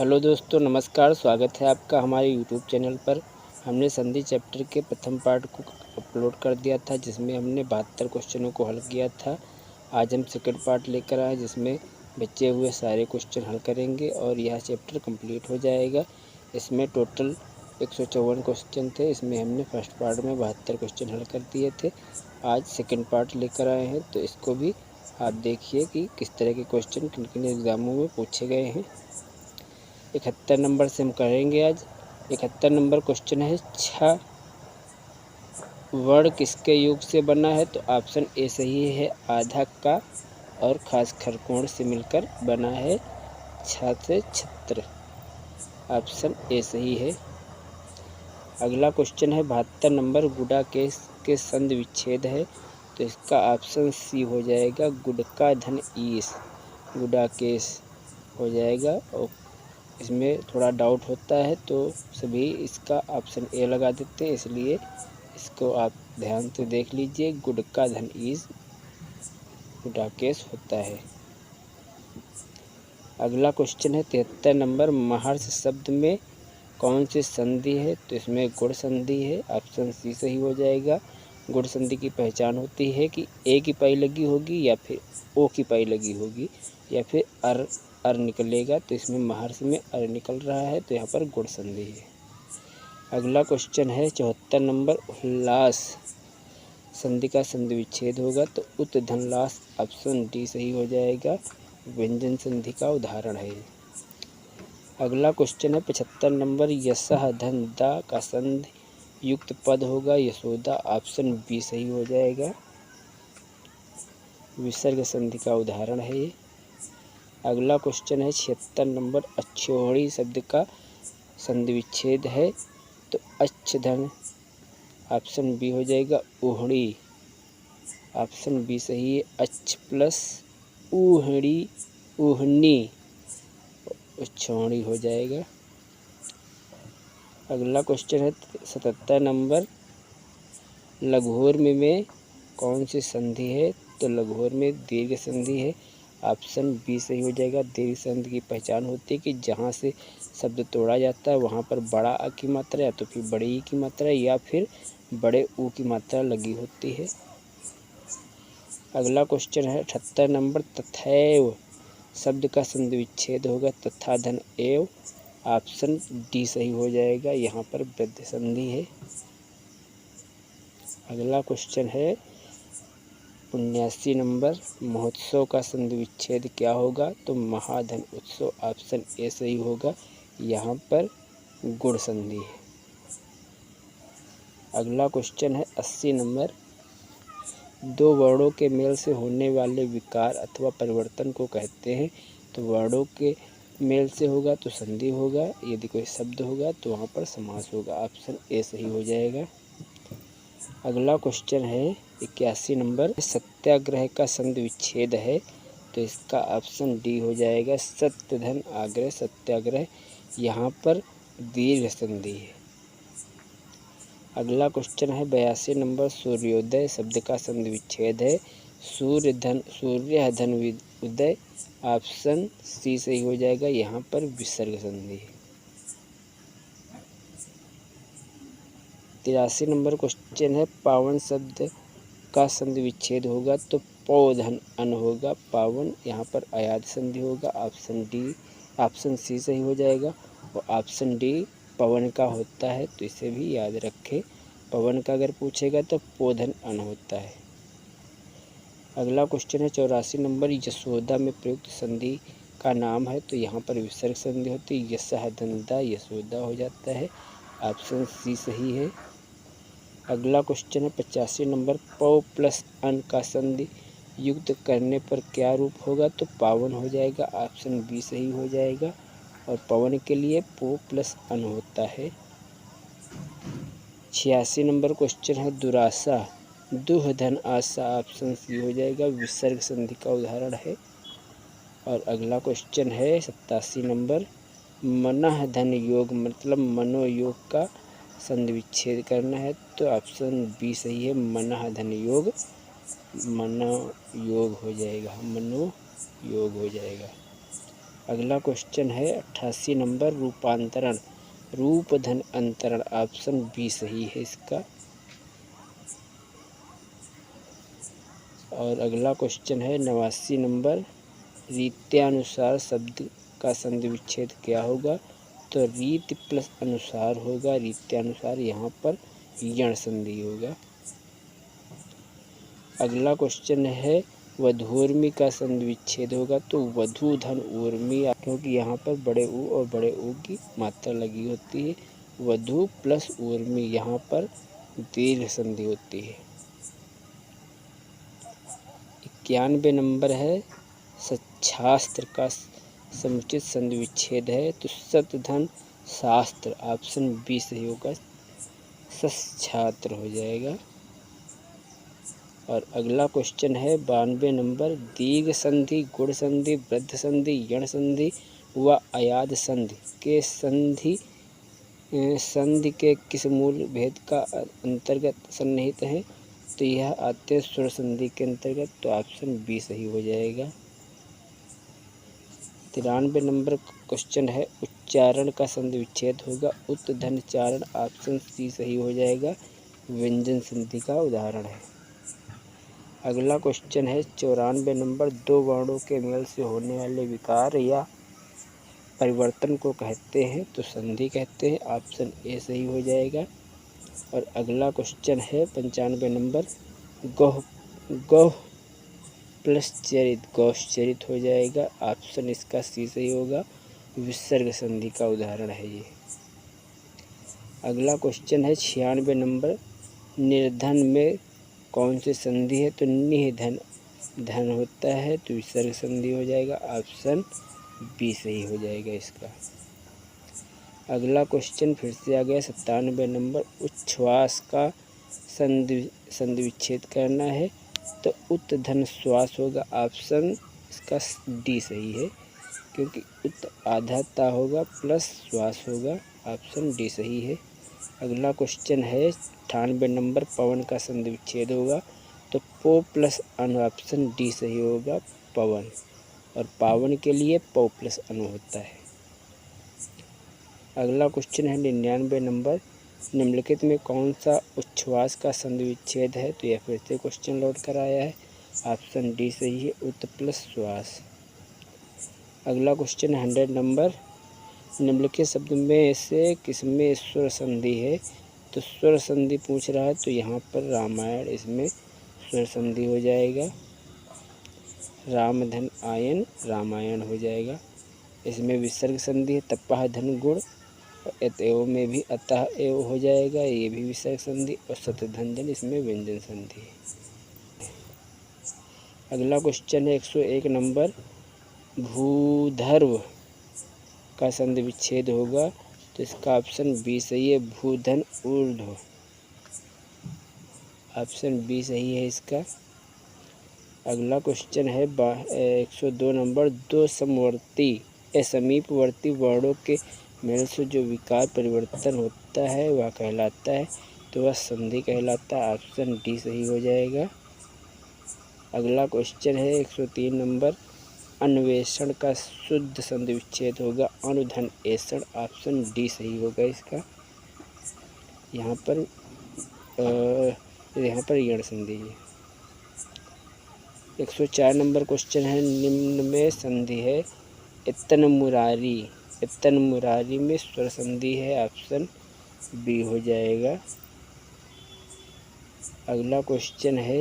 Hello दोस्तों, नमस्कार। स्वागत है आपका हमारे यूट्यूब चैनल पर। हमने संधि चैप्टर के प्रथम पार्ट को अपलोड कर दिया था, जिसमें हमने 72 क्वेश्चनों को हल किया था। आज हम सेकंड पार्ट लेकर आए, जिसमें बचे हुए सारे क्वेश्चन हल करेंगे और यह चैप्टर कंप्लीट हो जाएगा। इसमें टोटल 154 क्वेश्चन थे। इसमें हमने फर्स्ट पार्ट में 72 क्वेश्चन हल कर दिए थे। आज सेकेंड पार्ट लेकर आए हैं, तो इसको भी आप देखिए कि किस तरह के क्वेश्चन किन किन एग्ज़ामों में पूछे गए हैं। 71 नंबर से हम करेंगे आज। 71 नंबर क्वेश्चन है, 6 वर्ण किसके योग से बना है? तो ऑप्शन ए सही है, आधा का और खास खरकोण से मिलकर बना है। छ से छत्र, ऑप्शन ए सही है। अगला क्वेश्चन है 72 नंबर, गुडा केस के संधि विच्छेद है, तो इसका ऑप्शन सी हो जाएगा, गुडका धन ईस। गुडा केस हो जाएगा। और इसमें थोड़ा डाउट होता है तो सभी इसका ऑप्शन ए लगा देते हैं, इसलिए इसको आप ध्यान से देख लीजिए। गुड का धन ईज गुडा केस होता है। अगला क्वेश्चन है 73 नंबर, महर्ष शब्द में कौन सी संधि है? तो इसमें गुण संधि है, ऑप्शन सी सही हो जाएगा। गुण संधि की पहचान होती है कि ए की पाई लगी होगी या फिर ओ की पाई लगी होगी या फिर अर निकलेगा, तो इसमें महर्ष में अर निकल रहा है, तो यहाँ पर गुण संधि है। अगला क्वेश्चन है 74 नंबर, उल्लास संधि का संधि विच्छेद होगा, तो उत धनलास, ऑप्शन डी सही हो जाएगा। व्यंजन संधि का उदाहरण है। अगला क्वेश्चन है 75 नंबर, यशः धन दा का संधि युक्त पद होगा, यशोदा, ऑप्शन बी सही हो जाएगा। विसर्ग संधि का उदाहरण है ये। अगला क्वेश्चन है 76 नंबर, अच्छोहणी शब्द का संधि विच्छेद है, तो अच्छ धन, ऑप्शन बी हो जाएगा, ऊहड़ी, ऑप्शन बी सही है। अच्छ प्लस ऊहड़ी, ऊहनी, अच्छोहणी हो जाएगा। अगला क्वेश्चन है 77 नंबर, लघुर में कौन सी संधि है? तो लघुर में दीर्घ संधि है, ऑप्शन बी सही हो जाएगा। दीर्घ संधि की पहचान होती है कि जहाँ से शब्द तोड़ा जाता है वहाँ पर बड़ा अ की मात्रा या तो फिर बड़े ई की मात्रा या फिर बड़े ऊ की मात्रा लगी होती है। अगला क्वेश्चन है 78 नंबर, तथैव शब्द का संधि विच्छेद होगा, तथा धन एव, ऑप्शन डी सही हो जाएगा। यहाँ पर वृद्धि संधि है। अगला क्वेश्चन है 79 नंबर, महोत्सव का संधि विच्छेद क्या होगा? तो महाधन उत्सव, ऑप्शन ए सही होगा। यहाँ पर गुण संधि है। अगला क्वेश्चन है 80 नंबर, दो वर्णों के मेल से होने वाले विकार अथवा परिवर्तन को कहते हैं। तो वर्णों के मेल से होगा तो संधि होगा, यदि कोई शब्द होगा तो वहाँ पर समास होगा, ऑप्शन ए सही हो जाएगा। अगला क्वेश्चन है 81 नंबर, सत्याग्रह का संधि विच्छेद है, तो इसका ऑप्शन डी हो जाएगा, सत्य धन आग्रह सत्याग्रह, यहाँ पर दीर्घ संधि है। अगला क्वेश्चन है 82 नंबर, सूर्योदय शब्द का संधि विच्छेद है, सूर्य धन उदय, ऑप्शन सी सही हो जाएगा। यहाँ पर विसर्ग संधि है। 83 नंबर क्वेश्चन है, पावन शब्द का संधि विच्छेद होगा, तो पौ धन अन होगा, पावन, यहाँ पर अयाद संधि होगा, ऑप्शन सी सही हो जाएगा। और ऑप्शन डी पवन का होता है, तो इसे भी याद रखें। पवन का अगर पूछेगा तो पोधन अन होता है। अगला क्वेश्चन है 84 नंबर, यशोदा में प्रयुक्त संधि का नाम है, तो यहाँ पर विसर्ग संधि होती है, यशः धनदा यशोदा हो जाता है, ऑप्शन सी सही है। अगला क्वेश्चन है 85 नंबर, पौ प्लस अन का संधि युक्त करने पर क्या रूप होगा? तो पावन हो जाएगा, ऑप्शन बी सही हो जाएगा। और पवन के लिए पो प्लस अन होता है। 86 नंबर क्वेश्चन है, दुरासा दुह धन आशा, ऑप्शन सी हो जाएगा, विसर्ग संधि का उदाहरण है। और अगला क्वेश्चन है 87 नंबर, मनः धन योग मतलब मनोयोग का संधि विच्छेद करना है, तो ऑप्शन बी सही है, मनः धन योग, मनोयोग हो जाएगा, मनोयोग हो जाएगा। अगला क्वेश्चन है 88 नंबर, रूपांतरण, रूप धन अंतरण, ऑप्शन बी सही है इसका। और अगला क्वेश्चन है 89 नंबर, रीत्यानुसार शब्द का संधि विच्छेद क्या होगा? तो रीत प्लस अनुसार होगा, रीत्यानुसार यहाँ पर यण संधि होगा। अगला क्वेश्चन है वधूर्मी का संधि विच्छेद होगा, तो वधू धन ऊर्मी, क्योंकि यहाँ पर बड़े ऊ और बड़े ऊ की मात्रा लगी होती है। वधू प्लस ऊर्मी, यहाँ पर दीर्घ संधि होती है। 91 नंबर है, सच्छास्त्र का समुचित संधि विच्छेद है, तो सतधन शास्त्र, ऑप्शन बी सही होगा, सच्छात्र हो जाएगा। और अगला क्वेश्चन है 92 नंबर, दीर्घ संधि, गुण संधि, वृद्ध संधि, यण संधि व अयाद संधि के संधि के किस मूल भेद का अंतर्गत सन्निहित है? तो यह आते हैं स्वर संधि के अंतर्गत, तो ऑप्शन बी सही हो जाएगा। 93 नंबर क्वेश्चन है उच्चारण का संधि विच्छेद होगा, उत धन चारण, ऑप्शन सी सही हो जाएगा, व्यंजन संधि का उदाहरण है। अगला क्वेश्चन है 94 नंबर, दो वर्णों के मेल से होने वाले विकार या परिवर्तन को कहते हैं? तो संधि कहते हैं, ऑप्शन ए सही हो जाएगा। और अगला क्वेश्चन है 95 नंबर, गौह प्लस चरित, गौश्चरित हो जाएगा, ऑप्शन इसका सी सही होगा, विसर्ग संधि का उदाहरण है ये। अगला क्वेश्चन है 96 नंबर, निर्धन में कौन सी संधि है? तो निह धन धन होता है, तो विसर्ग संधि हो जाएगा, ऑप्शन बी सही हो जाएगा इसका। अगला क्वेश्चन फिर से आ गया 97 नंबर, उच्छ्वास का संधि विच्छेद करना है, तो उत धन श्वास होगा, ऑप्शन इसका डी सही है, क्योंकि उत आधा ता होगा प्लस श्वास होगा, ऑप्शन डी सही है। अगला क्वेश्चन है 98 नंबर, पवन का संधि विच्छेद होगा, तो पो प्लस अनु, ऑप्शन डी सही होगा, पवन। और पावन के लिए पौ प्लस अनु होता है। अगला क्वेश्चन है 99 नंबर, निम्नलिखित में कौन सा उच्छ्वास का संधि विच्छेद है? तो यह फिर से क्वेश्चन लौट कर आया है, ऑप्शन डी सही है, उत प्लस श्वास। अगला क्वेश्चन 100 नंबर, निम्नलिखित शब्द में से किसमें स्वर संधि है? तो स्वर संधि पूछ रहा है, तो यहाँ पर रामायण, इसमें स्वर संधि हो जाएगा, राम धन आयन, रामायण हो जाएगा। इसमें विसर्ग संधि है, तपह धन गुण, एव में भी अतः एव हो जाएगा, ये भी विसर्ग संधि, और सतधन धन, इसमें व्यंजन संधि है। अगला क्वेश्चन है 101 नंबर, भूधर्व का संधि विच्छेद होगा, तो इसका ऑप्शन बी सही है, भूधन ऊर्ध्व, ऑप्शन बी सही है इसका। अगला क्वेश्चन है 102 नंबर, दो समवर्ती या समीपवर्ती वर्णों के मेल से जो विकार परिवर्तन होता है वह कहलाता है, तो वह संधि कहलाता है, ऑप्शन डी सही हो जाएगा। अगला क्वेश्चन है 103 नंबर, अन्वेषण का शुद्ध संधि विच्छेद होगा, अनुधन ऐषण, ऑप्शन डी सही होगा इसका। यहाँ पर यण संधि है। 104 नंबर क्वेश्चन है, निम्न में संधि है, इतन मुरारी, इतन मुरारी में स्वर संधि है, ऑप्शन बी हो जाएगा। अगला क्वेश्चन है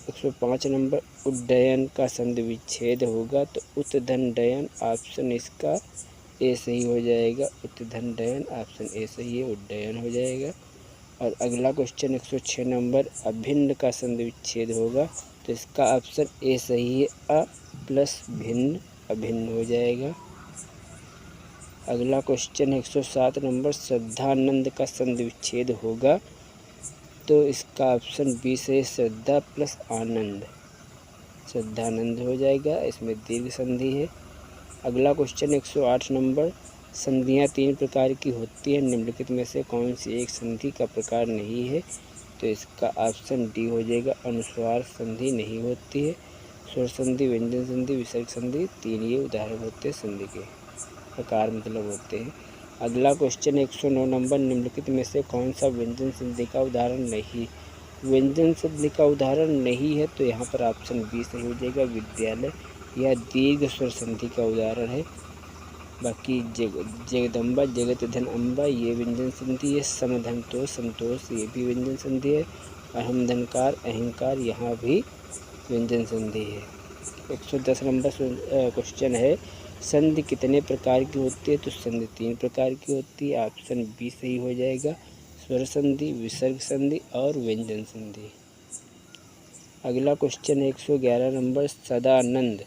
105 नंबर, उड्डयन का संधि विच्छेद होगा, तो उत्धन डयन, ऑप्शन इसका ए सही हो जाएगा, उत्धन डयन, ऑप्शन ए सही है, उड्डयन हो जाएगा। और अगला क्वेश्चन 106 नंबर, अभिन्न का संधि विच्छेद होगा, तो इसका ऑप्शन ए सही है, अ प्लस भिन्न, अभिन्न हो जाएगा। अगला क्वेश्चन 107 नंबर, श्रद्धानंद का संधि विच्छेद होगा, तो इसका ऑप्शन बी से श्रद्धा प्लस आनंद, श्रद्धानंद हो जाएगा, इसमें दीर्घ संधि है। अगला क्वेश्चन 108 नंबर, संधियाँ तीन प्रकार की होती हैं, निम्नलिखित में से कौन सी एक संधि का प्रकार नहीं है? तो इसका ऑप्शन डी हो जाएगा, अनुस्वार संधि नहीं होती है। स्वर संधि, व्यंजन संधि, विसर्ग संधि, 3 ये उदाहरण होते हैं संधि के प्रकार मतलब होते हैं। अगला क्वेश्चन 109 नंबर, निम्नलिखित में से कौन सा व्यंजन संधि का उदाहरण नहीं? व्यंजन संधि का उदाहरण नहीं है तो यहाँ पर ऑप्शन बी सही हो जाएगा, विद्यालय। यह दीर्घ स्वर संधि का उदाहरण है। बाकी जगदम्बा, जगत धन अम्बा, ये व्यंजन संधि है। समधन तो संतोष, ये भी व्यंजन संधि है। अहम धनकार, अहंकार, यहाँ भी व्यंजन संधि है। 110 नंबर क्वेश्चन है, संधि कितने प्रकार की होती है? तो संधि 3 प्रकार की होती है। ऑप्शन बी सही हो जाएगा, स्वर संधि, विसर्ग संधि और व्यंजन संधि। अगला क्वेश्चन 111 नंबर, सदानंद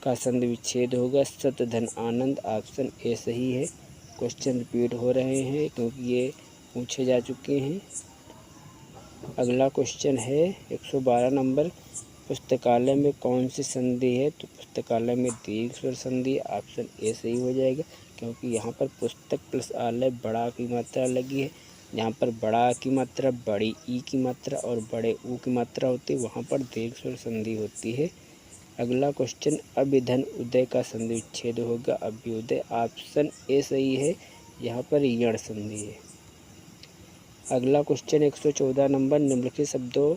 का संधि विच्छेद होगा सत धन आनंद। ऑप्शन ए सही है। क्वेश्चन रिपीट हो रहे हैं क्योंकि ये पूछे जा चुके हैं। अगला क्वेश्चन है 112 नंबर, पुस्तकालय में कौन सी संधि है? तो पुस्तकालय में दीर्घ स्वर संधि। ऑप्शन ए सही हो जाएगा क्योंकि यहाँ पर पुस्तक प्लस आलय बड़ा की मात्रा लगी है। जहाँ पर बड़ा की मात्रा, बड़ी ई की मात्रा और बड़े ऊ की मात्रा होती है वहाँ पर दीर्घ स्वर संधि होती है। अगला क्वेश्चन, अभिधन उदय का संधि विच्छेद होगा अभ्युदय। ऑप्शन ए सही है, यहाँ पर यण संधि है। अगला क्वेश्चन 114 नंबर, निम्नलिखित शब्दों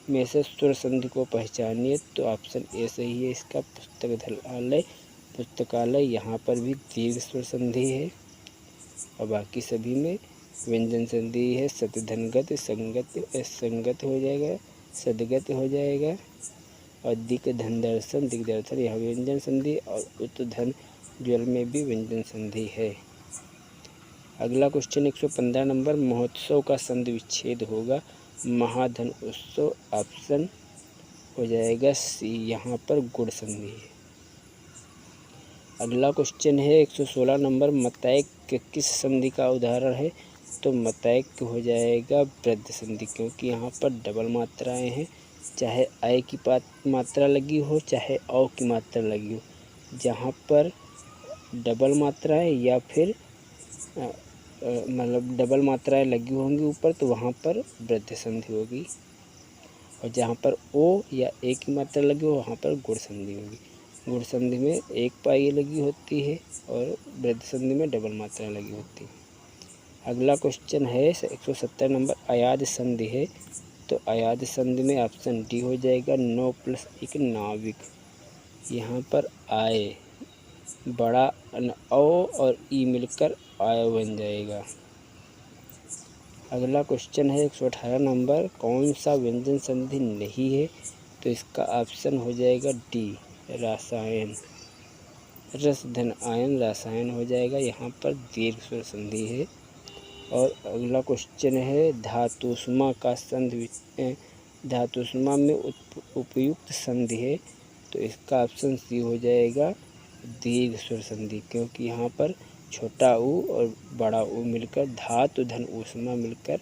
में से स्वर संधि को पहचानिए। तो ऑप्शन ए सही है इसका, पुस्तकालय, पुस्तकालय, यहाँ पर भी दीर्घ स्वर संधि है और बाकी सभी में व्यंजन संधि है। सतधनगत, संगत हो जाएगा, सदगत हो जाएगा और दिक धन दर्शन, दिग्दर्शन, यह व्यंजन संधि और उत्धन ज्वल में भी व्यंजन संधि है। अगला क्वेश्चन 115 नंबर, महोत्सव का संधि विच्छेद होगा महाधन उत्सव। ऑप्शन हो जाएगा सी, यहाँ पर गुण संधि है। अगला क्वेश्चन है 116 नंबर, मतैक्य किस संधि का उदाहरण है? तो मतैक्य हो जाएगा वृद्ध संधि क्योंकि यहाँ पर डबल मात्राएं हैं, चाहे आय की मात्रा लगी हो चाहे औ की मात्रा लगी हो। जहाँ पर डबल मात्राएं या फिर मतलब डबल मात्राएं लगी होंगी ऊपर तो वहाँ पर वृद्ध संधि होगी और जहाँ पर ओ या ए की मात्रा लगी हो वहाँ पर गुण संधि होगी। गुण संधि में एक पाई लगी होती है और वृद्ध संधि में डबल मात्रा लगी होती है। अगला क्वेश्चन है 170 नंबर, अयाद संधि है तो अयाद संधि में ऑप्शन डी हो जाएगा, 9 + 1 नाविक। यहाँ पर आए बड़ा ओ और ई मिलकर आय बन जाएगा। अगला क्वेश्चन है 118 नंबर, कौन सा व्यंजन संधि नहीं है? तो इसका ऑप्शन हो जाएगा डी, रासायन। रस धन आयन, रासायन हो जाएगा, यहाँ पर दीर्घ स्वर संधि है। और अगला क्वेश्चन है, धातुष्मा का संधि, धातुष्मा में उपयुक्त संधि है तो इसका ऑप्शन सी हो जाएगा, दीर्घ स्वर संधि क्योंकि यहाँ पर छोटा ऊ और बड़ा ऊ मिलकर धातु धन ऊष्मा मिलकर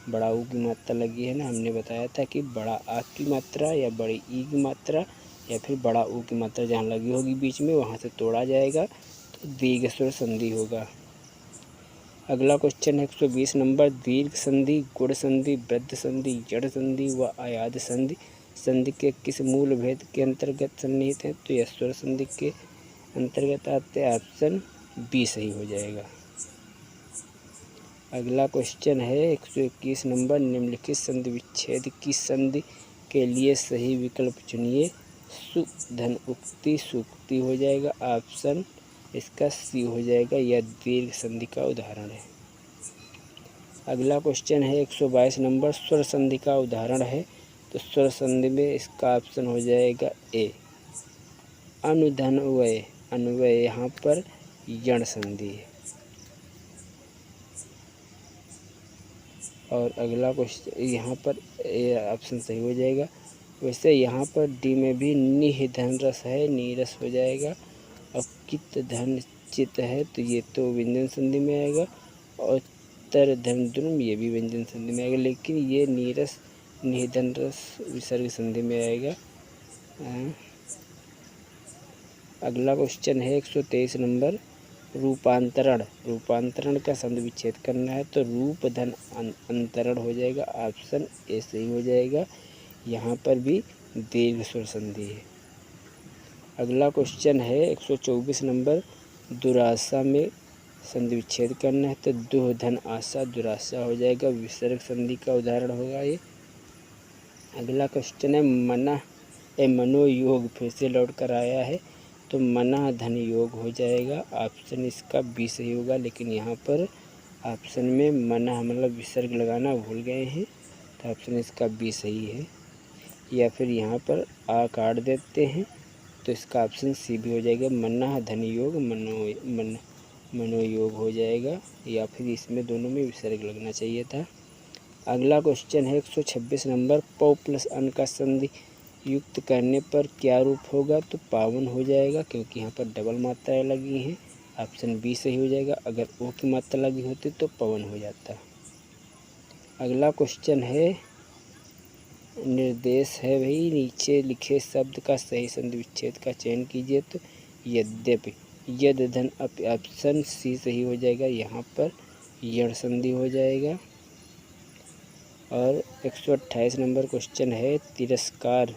बड़ा ऊ की मात्रा लगी है ना। हमने बताया था कि बड़ा आ की मात्रा या बड़ी ई की मात्रा या फिर बड़ा ऊ की मात्रा जहाँ लगी होगी बीच में वहाँ से तोड़ा जाएगा तो दीर्घ स्वर संधि होगा। अगला क्वेश्चन है 120 नंबर, दीर्घ संधि, गुण संधि, वृद्ध संधि, जड़ संधि व अयाद संधि संधि के किस मूल भेद के अंतर्गत सन्निहित हैं? तो यह स्वर संधि के अंतर्गत आते हैं। ऑप्शन बी सही हो जाएगा। अगला क्वेश्चन है 121 नंबर, निम्नलिखित संधि विच्छेद की संधि के लिए सही विकल्प चुनिए। सुधन उक्ति, सूक्ति हो जाएगा। ऑप्शन इसका सी हो जाएगा, यह दीर्घ संधि का उदाहरण है। अगला क्वेश्चन है 122 नंबर, स्वर संधि का उदाहरण है तो स्वर संधि में इसका ऑप्शन हो जाएगा ए, अनुधन्वय। अन्वय यहाँ पर यण संधि है। और अगला क्वेश्चन यहाँ पर ऑप्शन सही हो जाएगा। वैसे यहाँ पर डी में भी निह धन रस है, नीरस हो जाएगा। और कित धन चित है तो ये तो व्यंजन संधि में आएगा और तर धन द्रुम ये भी व्यंजन संधि में आएगा, लेकिन ये नीरस निधन रस विसर्ग संधि में आएगा। अगला क्वेश्चन है 123 नंबर, रूपांतरण। रूपांतरण का संधि विच्छेद करना है तो रूप धन अंतरण हो जाएगा। ऑप्शन ए सही हो जाएगा। यहाँ पर भी दीर्घ स्वर संधि है। अगला क्वेश्चन है 124 नंबर, दुराशा में संधि विच्छेद करना है तो दुह धन आशा दुराशा हो जाएगा, विसर्ग संधि का उदाहरण होगा ये। अगला क्वेश्चन है मनोयोग, फिर से लौट कर आया है तो मना धन योग हो जाएगा। ऑप्शन इसका बी सही होगा, लेकिन यहाँ पर ऑप्शन में मना मतलब विसर्ग लगाना भूल गए हैं, तो ऑप्शन इसका बी सही है। या फिर यहाँ पर आ काट देते हैं तो इसका ऑप्शन सी भी हो जाएगा, मना धन योग मनोयोग हो जाएगा, या फिर इसमें दोनों में विसर्ग लगना चाहिए था। अगला क्वेश्चन है 126 नंबर, पौ प्लस अन का संधि युक्त करने पर क्या रूप होगा, तो पावन हो जाएगा, क्योंकि यहाँ पर डबल मात्राएं लगी हैं। ऑप्शन बी सही हो जाएगा। अगर ओ की मात्रा लगी होती तो पवन हो जाता। अगला क्वेश्चन है, निर्देश है भाई, नीचे लिखे शब्द का सही संधि विच्छेद का चयन कीजिए, तो यद्यपि यद धन अप, ऑप्शन सी सही हो जाएगा, यहाँ पर यण संधि हो जाएगा। और 128 नंबर क्वेश्चन है, तिरस्कार,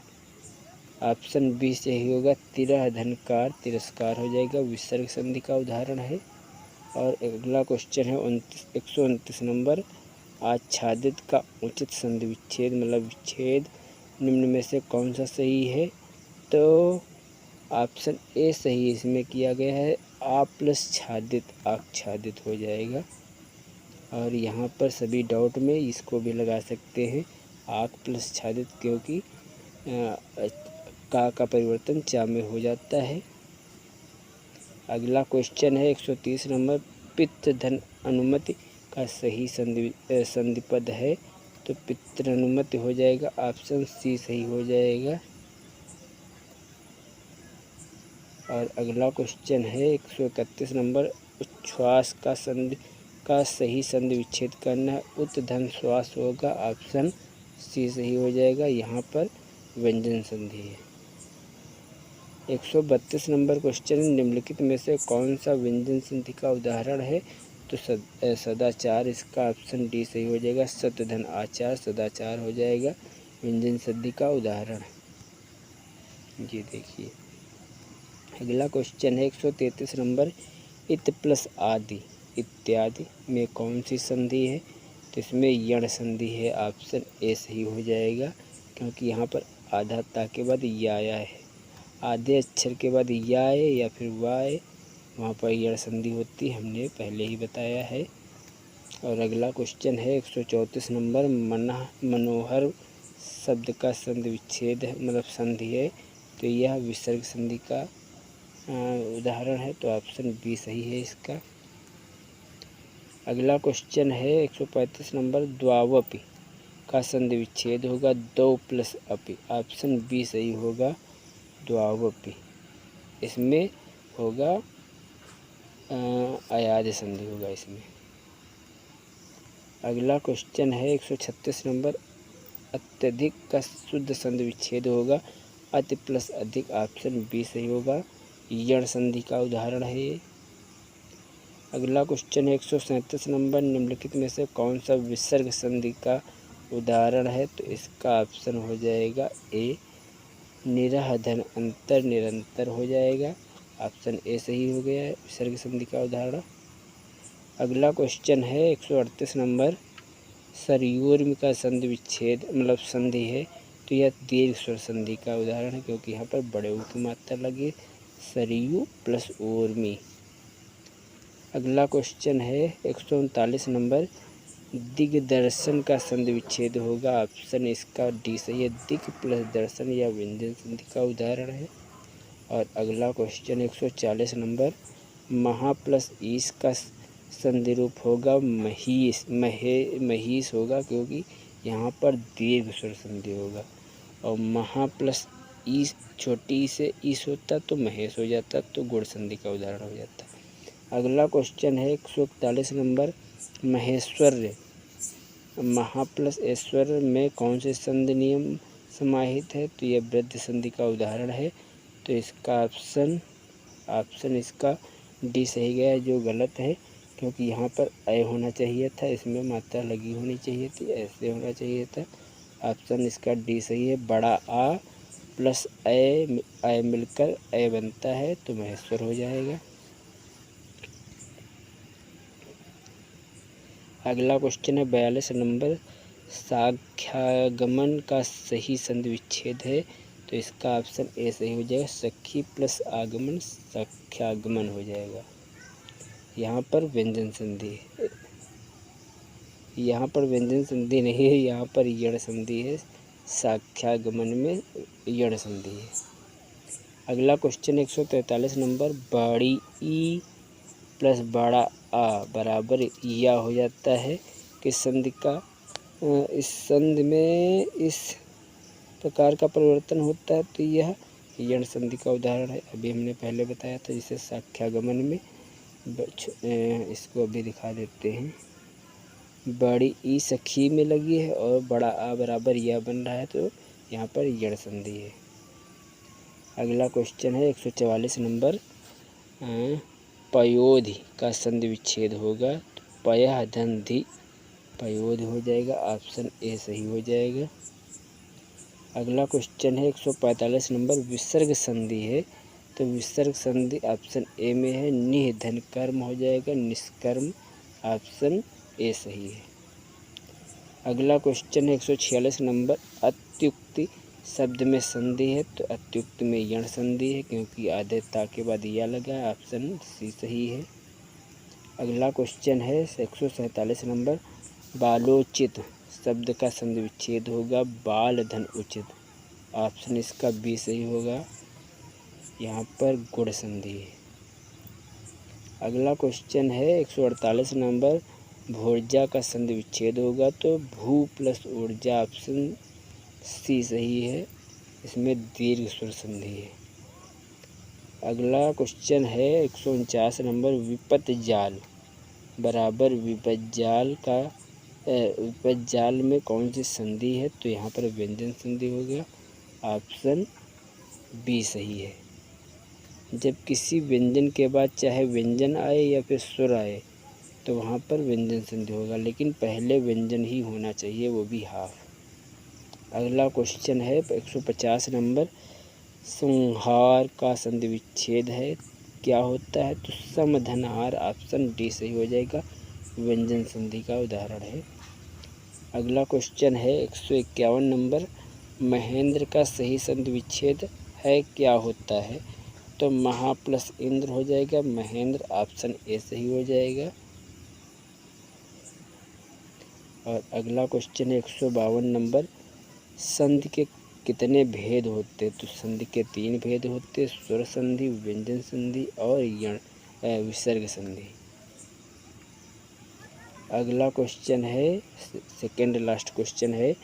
ऑप्शन बी सही होगा, तिरह धनकार तिरस्कार हो जाएगा, विसर्ग संधि का उदाहरण है। और अगला क्वेश्चन है 129 नंबर, आच्छादित का उचित संधि विच्छेद मतलब विच्छेद निम्न में से कौन सा सही है, तो ऑप्शन ए सही इसमें किया गया है, आ प्लस छादित आच्छादित हो जाएगा। और यहाँ पर सभी डॉट में इसको भी लगा सकते हैं, आक प्लस छादित, क्योंकि का परिवर्तन चा में हो जाता है। अगला क्वेश्चन है 130 नंबर, पितृ धन अनुमति का सही संधिपद है, तो पितृ अनुमति हो जाएगा, ऑप्शन सी सही हो जाएगा। और अगला क्वेश्चन है 131 नंबर, उच्छ्वास का सही संधि विच्छेद करना है, उत धन श्वास होगा, ऑप्शन सी सही हो जाएगा, यहाँ पर व्यंजन संधि है। 132 नंबर क्वेश्चन, निम्नलिखित में से कौन सा व्यंजन संधि का उदाहरण है, तो सदाचार, इसका ऑप्शन डी सही हो जाएगा, सत्य धन आचार सदाचार हो जाएगा, व्यंजन संधि का उदाहरण। ये देखिए अगला क्वेश्चन है 133 नंबर, इत प्लस आदि इत्यादि में कौन सी संधि है, तो इसमें यण संधि है, ऑप्शन ए सही हो जाएगा, क्योंकि यहाँ पर आधा ता के बाद या आया है, आधे अक्षर के बाद या है या फिर वाय, वहाँ पर यण संधि होती है, हमने पहले ही बताया है। और अगला क्वेश्चन है 134 नंबर, मनोहर शब्द का संधि विच्छेद मतलब संधि है, तो यह विसर्ग संधि का उदाहरण है, तो ऑप्शन बी सही है इसका। अगला क्वेश्चन है 135 नंबर, द्वावपि का संधि विच्छेद होगा, दो प्लस अपि, ऑप्शन बी सही होगा, द्वावपि, इसमें होगा अयाद संधि होगा इसमें। अगला क्वेश्चन है 136 नंबर, अत्यधिक का शुद्ध संधि विच्छेद होगा, अति प्लस अधिक, ऑप्शन बी सही होगा, यण संधि का उदाहरण है ये। अगला क्वेश्चन है 137 नंबर, निम्नलिखित में से कौन सा विसर्ग संधि का उदाहरण है, तो इसका ऑप्शन हो जाएगा ए, निरह धन अंतर निरंतर हो जाएगा, ऑप्शन ए सही हो गया है, विसर्ग संधि का उदाहरण। अगला क्वेश्चन है 138 नंबर, सरयूर्म का संधि विच्छेद मतलब संधि है, तो यह दीर्घ स्वर संधि का उदाहरण है, क्योंकि यहाँ पर बड़े ऊ की मात्रा लगी, सरयू प्लस ऊर्मी। अगला क्वेश्चन है 139 नंबर, दिग्दर्शन का संधि विच्छेद होगा, ऑप्शन इसका डी सही है, दिग प्लस दर्शन या व्यंजन संधि का उदाहरण है। और अगला क्वेश्चन 140 नंबर, महा प्लस ईस का संधि रूप होगा महीस होगा, क्योंकि यहाँ पर दीर्घ स्वर संधि होगा, और महा प्लस ईस छोटी से ईस होता तो महेश हो जाता, तो गुण संधि का उदाहरण हो जाता। अगला क्वेश्चन है 141 नंबर, महेश्वर्य महा प्लस ऐश्वर्य में कौन से संधि नियम समाहित है, तो यह वृद्धि संधि का उदाहरण है, तो इसका ऑप्शन इसका डी सही गया है, जो गलत है, क्योंकि यहाँ पर अय होना चाहिए था, इसमें मात्रा लगी होनी चाहिए थी, ऐसे होना चाहिए था, ऑप्शन इसका डी सही है, बड़ा आ प्लस अय मिलकर अय बनता है तो महेश्वर हो जाएगा। अगला क्वेश्चन है 42 नंबर, साख्यागमन का सही संधि विच्छेद है तो इसका ऑप्शन ए सही हो जाएगा। सखी प्लस आगमन साख्यागमन हो जाएगा। यहाँ पर व्यंजन संधि है, यहाँ पर व्यंजन संधि नहीं है, यहाँ पर यण संधि है। साख्यागमन में यण संधि है। अगला क्वेश्चन 143 नंबर, बड़ी ई प्लस बड़ा आ बराबर या हो जाता है किस संधि का? इस संधि में इस प्रकार का परिवर्तन होता है तो यह यण संधि का उदाहरण है। अभी हमने पहले बताया था जिसे साख्यागमन में। इसको अभी दिखा देते हैं। बड़ी ई सखी में लगी है और बड़ा आ बराबर यह बन रहा है तो यहाँ पर यण संधि है। अगला क्वेश्चन है 144 नंबर, पयोधि का संधि विच्छेद होगा तो पयः धन धि पयोधि हो जाएगा। ऑप्शन ए सही हो जाएगा। अगला क्वेश्चन है 145 नंबर, विसर्ग संधि है तो विसर्ग संधि ऑप्शन ए में है। निह धन कर्म हो जाएगा, निष्कर्म। ऑप्शन ए सही है। अगला क्वेश्चन है 146 नंबर, अत्युक्ति शब्द में संधि है तो अत्युक्ति में यण संधि है क्योंकि आधे ता के बाद या लगा है। ऑप्शन सी सही है। अगला क्वेश्चन है 147 नंबर, बालोचित शब्द का संधि विच्छेद होगा बाल धन उचित। ऑप्शन इसका बी सही होगा। यहाँ पर गुण संधि है। अगला क्वेश्चन है 148 नंबर, भोर्जा का संधि विच्छेद होगा तो भू प्लस ऊर्जा। ऑप्शन सी सही है, इसमें दीर्घ स्वर संधि है। अगला क्वेश्चन है 149 नंबर, विपत जाल बराबर विपत जाल का विपत जाल में कौन सी संधि है तो यहाँ पर व्यंजन संधि हो गया। ऑप्शन बी सही है। जब किसी व्यंजन के बाद चाहे व्यंजन आए या फिर स्वर आए तो वहाँ पर व्यंजन संधि होगा, लेकिन पहले व्यंजन ही होना चाहिए, वो भी हाफ। अगला क्वेश्चन है 150 नंबर, संहार का संधि विच्छेद है क्या होता है तो समधनहार। ऑप्शन डी सही हो जाएगा, व्यंजन संधि का उदाहरण है। अगला क्वेश्चन है 151 नंबर, महेंद्र का सही संधि विच्छेद है क्या होता है तो महा प्लस इंद्र हो जाएगा, महेंद्र। ऑप्शन ए सही हो जाएगा। और अगला क्वेश्चन है 152 नंबर, संधि के कितने भेद होते तो संधि के 3 भेद होते, स्वर संधि, व्यंजन संधि और यण विसर्ग संधि। अगला क्वेश्चन है सेकेंड लास्ट क्वेश्चन है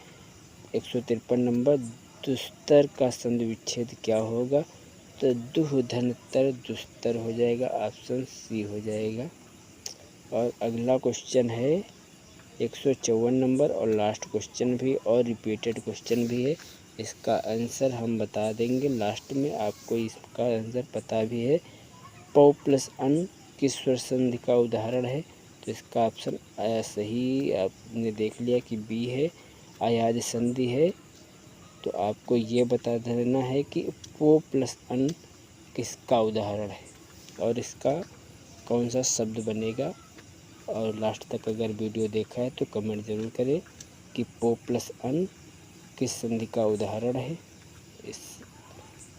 153 नंबर, दुस्तर का संधि विच्छेद क्या होगा तो दुह धन तर दुस्तर हो जाएगा। ऑप्शन सी हो जाएगा। और अगला क्वेश्चन है 154 नंबर और लास्ट क्वेश्चन भी और रिपीटेड क्वेश्चन भी है। इसका आंसर हम बता देंगे लास्ट में, आपको इसका आंसर पता भी है। पौ प्लस अन किस स्वर संधि का उदाहरण है तो इसका ऑप्शन सही आपने देख लिया कि बी है, अयाद संधि है। तो आपको ये बता देना है कि पो प्लस अन किसका उदाहरण है और इसका कौन सा शब्द बनेगा। और लास्ट तक अगर वीडियो देखा है तो कमेंट ज़रूर करें कि पो प्लस अन किस संधि का उदाहरण है। इस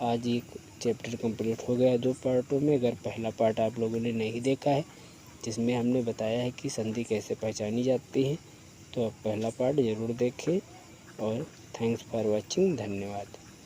आज एक चैप्टर कंप्लीट हो गया 2 पार्टों में। अगर पहला पार्ट आप लोगों ने नहीं देखा है जिसमें हमने बताया है कि संधि कैसे पहचानी जाती है तो आप पहला पार्ट ज़रूर देखें। और थैंक्स फॉर वॉचिंग, धन्यवाद।